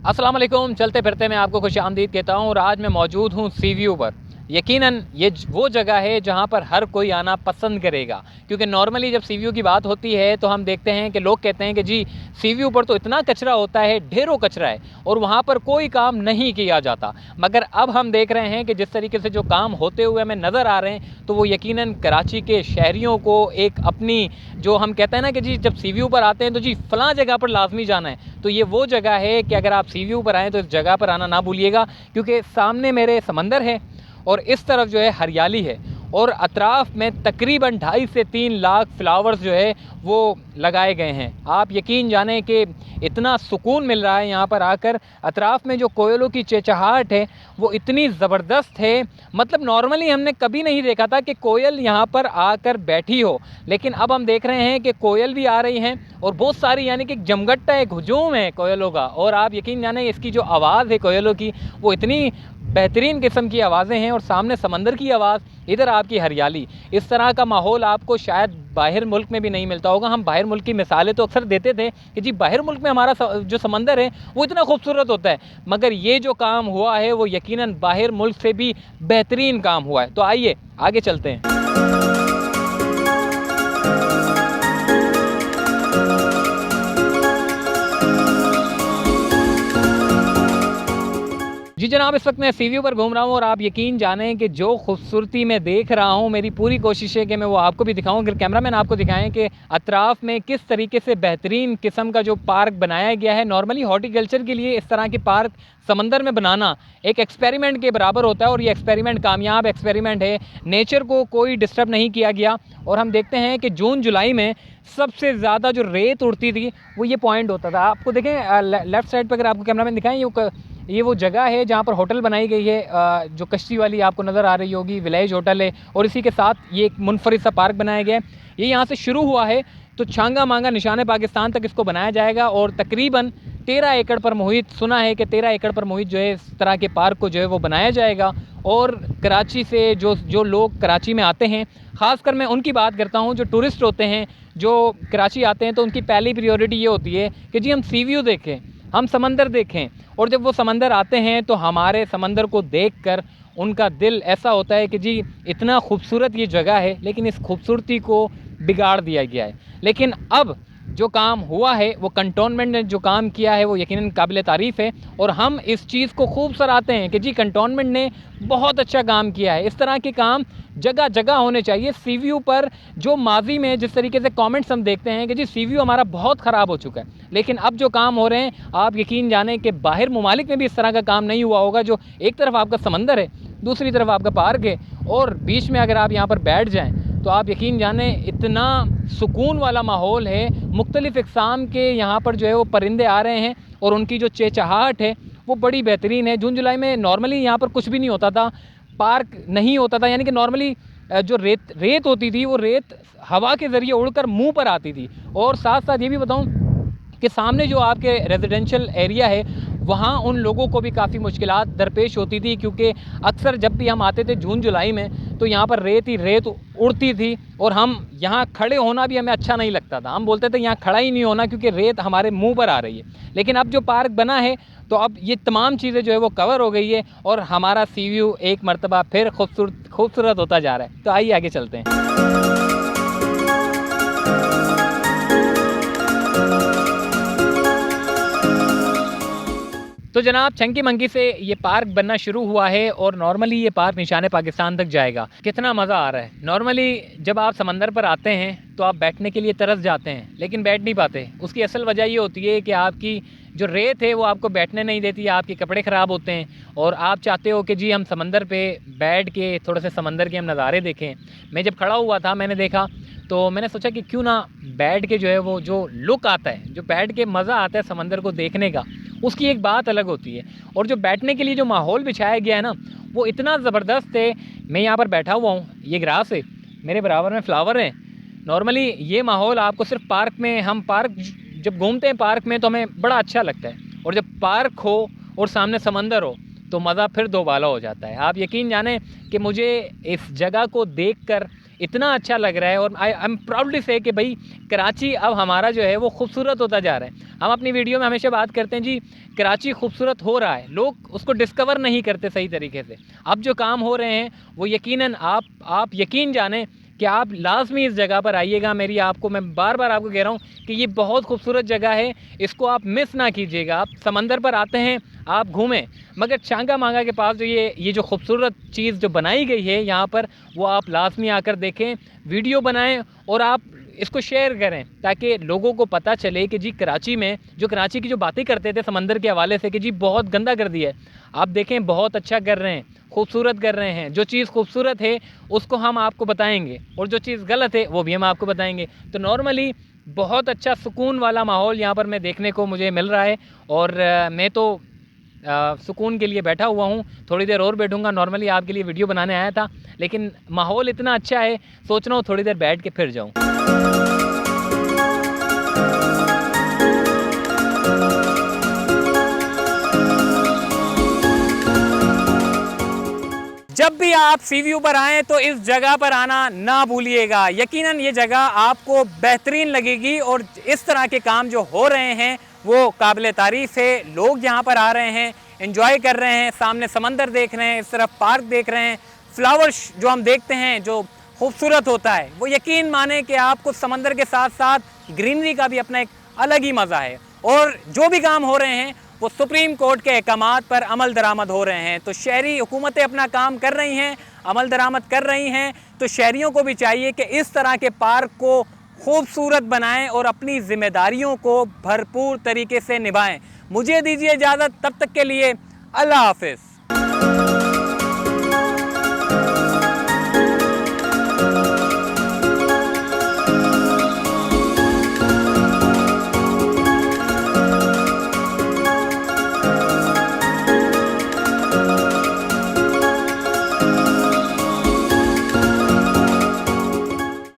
अस्सलाम वालेकुम। चलते फिरते मैं आपको खुश आमदीद कहता हूँ और आज मैं मौजूद हूँ सी व्यू पर। यकीनन ये वो जगह है जहाँ पर हर कोई आना पसंद करेगा, क्योंकि नॉर्मली जब सी व्यू की बात होती है तो हम देखते हैं कि लोग कहते हैं कि जी सी व्यू पर तो इतना कचरा होता है, ढेरों कचरा है और वहाँ पर कोई काम नहीं किया जाता। मगर अब हम देख रहे हैं कि जिस तरीके से जो काम होते हुए हमें नज़र आ रहे हैं तो वो यकीनन कराची के शहरियों को एक अपनी जो हम कहते हैं ना कि जी जब सी व्यू पर आते हैं तो जी फ़लाँ जगह पर लाजमी जाना है, तो ये वो जगह है कि अगर आप सी व्यू पर आएँ तो इस जगह पर आना ना भूलिएगा, क्योंकि सामने मेरे समंदर है और इस तरफ जो है हरियाली है और अतराफ़ में तकरीबन 2.5 से 3 लाख फ्लावर्स जो है वो लगाए गए हैं। आप यकीन जानें कि इतना सुकून मिल रहा है यहाँ पर आकर। अतराफ़ में जो कोयलों की चहचहाहट है वो इतनी ज़बरदस्त है, मतलब नॉर्मली हमने कभी नहीं देखा था कि कोयल यहाँ पर आकर बैठी हो, लेकिन अब हम देख रहे हैं कि कोयल भी आ रही हैं और बहुत सारी, यानी कि जमघटा एक हुजूम है कोयलों का। और आप यकीन जानें इसकी जो आवाज़ है कोयलों की वो इतनी बेहतरीन किस्म की आवाज़ें हैं और सामने समंदर की आवाज़, इधर आपकी हरियाली। इस तरह का माहौल आपको शायद बाहर मुल्क में भी नहीं मिलता होगा। हम बाहर मुल्क की मिसालें तो अक्सर देते थे कि जी बाहर मुल्क में हमारा जो समंदर है वो इतना खूबसूरत होता है, मगर ये जो काम हुआ है वो यकीनन बाहर मुल्क से भी बेहतरीन काम हुआ है। तो आइए आगे चलते हैं। जी जनाब, इस वक्त मैं सी व्यू पर घूम रहा हूँ और आप यकीन जानें कि जो खूबसूरती मैं देख रहा हूँ, मेरी पूरी कोशिश है कि मैं वो आपको भी दिखाऊँ। अगर कैमरामैन आपको दिखाएं कि अतराफ़ में किस तरीके से बेहतरीन किस्म का जो पार्क बनाया गया है। नॉर्मली हॉर्टिकल्चर के लिए इस तरह के पार्क समंदर में बनाना एक एक्सपेरिमेंट के बराबर होता है और ये एक्सपेरिमेंट कामयाब एक्सपेरिमेंट है। नेचर को कोई डिस्टर्ब नहीं किया गया और हम देखते हैं कि जून जुलाई में सबसे ज़्यादा जो रेत उड़ती थी वो ये पॉइंट होता था। आपको देखें लेफ़्ट साइड पर, अगर आपको कैमरामैन दिखाएं, ये वो जगह है जहाँ पर होटल बनाई गई है, जो कश्ती वाली आपको नज़र आ रही होगी, विलेज होटल है। और इसी के साथ ये एक मुनफरिद सा पार्क बनाया गया है। ये यहाँ से शुरू हुआ है तो छांगा मांगा निशाने पाकिस्तान तक इसको बनाया जाएगा और तकरीबन 13 एकड़ पर मुहित, सुना है कि 13 एकड़ पर मुहित जो है इस तरह के पार्क को जो है वो बनाया जाएगा। और कराची से जो लोग कराची में आते हैं, ख़ासकर मैं उनकी बात करता हूँ, जो टूरिस्ट होते हैं जो कराची आते हैं, तो उनकी पहली प्रायोरिटी ये होती है कि जी हम सी व्यू देखें, हम समंदर देखें। और जब वो समंदर आते हैं तो हमारे समंदर को देखकर उनका दिल ऐसा होता है कि जी इतना खूबसूरत ये जगह है, लेकिन इस खूबसूरती को बिगाड़ दिया गया है। लेकिन अब जो काम हुआ है, वो कंटोनमेंट ने जो काम किया है वो यकीनन काबिल तारीफ़ है और हम इस चीज़ को खूब सराहते हैं कि जी कंटोनमेंट ने बहुत अच्छा काम किया है। इस तरह के काम जगह जगह होने चाहिए। सी व्यू पर जो माजी में जिस तरीके से कमेंट्स हम देखते हैं कि जी सी व्यू हमारा बहुत ख़राब हो चुका है, लेकिन अब जो काम हो रहे हैं, आप यकीन जानें कि बाहर ममालिक में भी इस तरह का काम नहीं हुआ होगा। जो एक तरफ आपका समंदर है, दूसरी तरफ आपका पार्क है और बीच में अगर आप यहाँ पर बैठ जाएँ तो आप यकीन जानें इतना सुकून वाला माहौल है। मुख्तलिफ़ इक़साम के यहाँ पर जो है वो परिंदे आ रहे हैं और उनकी जो चहचहाहट है वो बड़ी बेहतरीन है। जून जुलाई में नॉर्मली यहाँ पर कुछ भी नहीं होता था, पार्क नहीं होता था, यानी कि नॉर्मली जो रेत होती थी वो रेत हवा के ज़रिए उड़कर मुंह पर आती थी। और साथ साथ ये भी बताऊँ कि सामने जो आपके रेजिडेंशियल एरिया है वहाँ उन लोगों को भी काफ़ी मुश्किलात दरपेश होती थी, क्योंकि अक्सर जब भी हम आते थे जून जुलाई में तो यहाँ पर रेत ही रेत उड़ती थी और हम यहाँ खड़े होना भी हमें अच्छा नहीं लगता था। हम बोलते थे यहाँ खड़ा ही नहीं होना क्योंकि रेत हमारे मुंह पर आ रही है। लेकिन अब जो पार्क बना है तो अब ये तमाम चीज़ें जो है वो कवर हो गई है और हमारा सी व्यू एक मरतबा फिर खूबसूरत होता जा रहा है। तो आइए आगे चलते हैं। तो जनाब, चंकी मंकी से ये पार्क बनना शुरू हुआ है और नॉर्मली ये पार्क निशाने पाकिस्तान तक जाएगा। कितना मज़ा आ रहा है। नॉर्मली जब आप समंदर पर आते हैं तो आप बैठने के लिए तरस जाते हैं, लेकिन बैठ नहीं पाते। उसकी असल वजह ये होती है कि आपकी जो रेत है वो आपको बैठने नहीं देती, आपके कपड़े ख़राब होते हैं और आप चाहते हो कि जी हम समंदर पे बैठ के थोड़े से समंदर के हम नज़ारे देखें। मैं जब खड़ा हुआ था मैंने देखा तो मैंने सोचा कि क्यों ना बैठ के जो है वो जो लुक आता है, जो बैठ के मज़ा आता है समंदर को देखने का, उसकी एक बात अलग होती है। और जो बैठने के लिए जो माहौल बिछाया गया है ना वो इतना ज़बरदस्त है। मैं यहाँ पर बैठा हुआ हूँ, ये ग्रास है, मेरे बराबर में फ्लावर हैं। नॉर्मली ये माहौल आपको सिर्फ पार्क में, हम पार्क जब घूमते हैं पार्क में तो हमें बड़ा अच्छा लगता है, और जब पार्क हो और सामने समंदर हो तो मज़ा फिर दोबाला हो जाता है। आप यकीन जानें कि मुझे इस जगह को देखकर इतना अच्छा लग रहा है। और आई एम प्राउडली से कि भाई कराची अब हमारा जो है वो खूबसूरत होता जा रहा है। हम अपनी वीडियो में हमेशा बात करते हैं जी कराची खूबसूरत हो रहा है, लोग उसको डिस्कवर नहीं करते सही तरीके से। अब जो काम हो रहे हैं वो यकीनन आप यकीन जानें कि आप लाजमी इस जगह पर आइएगा। मैं बार बार आपको कह रहा हूँ कि ये बहुत खूबसूरत जगह है, इसको आप मिस ना कीजिएगा। आप समंदर पर आते हैं, आप घूमें, मगर चांगा मांगा के पास जो ये जो खूबसूरत चीज़ जो बनाई गई है यहाँ पर, वो आप लाजमी आकर देखें, वीडियो बनाएं और आप इसको शेयर करें ताकि लोगों को पता चले कि जी कराची में जो कराची की जो बातें करते थे समंदर के हवाले से कि जी बहुत गंदा कर दिया है, आप देखें बहुत अच्छा कर रहे हैं, खूबसूरत कर रहे हैं। जो चीज़ खूबसूरत है उसको हम आपको बताएंगे और जो चीज़ गलत है वो भी हम आपको बताएंगे। तो नॉर्मली बहुत अच्छा सुकून वाला माहौल यहाँ पर मैं देखने को मुझे मिल रहा है। और मैं तो सुकून के लिए बैठा हुआ हूँ, थोड़ी देर और बैठूँगा। नॉर्मली आपके लिए वीडियो बनाने आया था, लेकिन माहौल इतना अच्छा है, सोच रहा हूँ थोड़ी देर बैठ के फिर जाऊँ। जब भी आप सी व्यू पर आएँ तो इस जगह पर आना ना भूलिएगा। यकीनन ये जगह आपको बेहतरीन लगेगी और इस तरह के काम जो हो रहे हैं वो काबिल तारीफ़ है। लोग यहाँ पर आ रहे हैं, एंजॉय कर रहे हैं, सामने समंदर देख रहे हैं, इस तरफ पार्क देख रहे हैं, फ्लावर्स जो हम देखते हैं जो खूबसूरत होता है, वो यकीन माने कि आपको समंदर के साथ साथ ग्रीनरी का भी अपना एक अलग ही मज़ा है। और जो भी काम हो रहे हैं वो सुप्रीम कोर्ट के अहकामात पर अमल दरामद हो रहे हैं। तो शहरी हुकूमतें अपना काम कर रही हैं, अमल दरामद कर रही हैं, तो शहरियों को भी चाहिए कि इस तरह के पार्क को खूबसूरत बनाएं और अपनी जिम्मेदारियों को भरपूर तरीके से निभाएं। मुझे दीजिए इजाज़त, तब तक के लिए अल्लाह हाफ़िज़।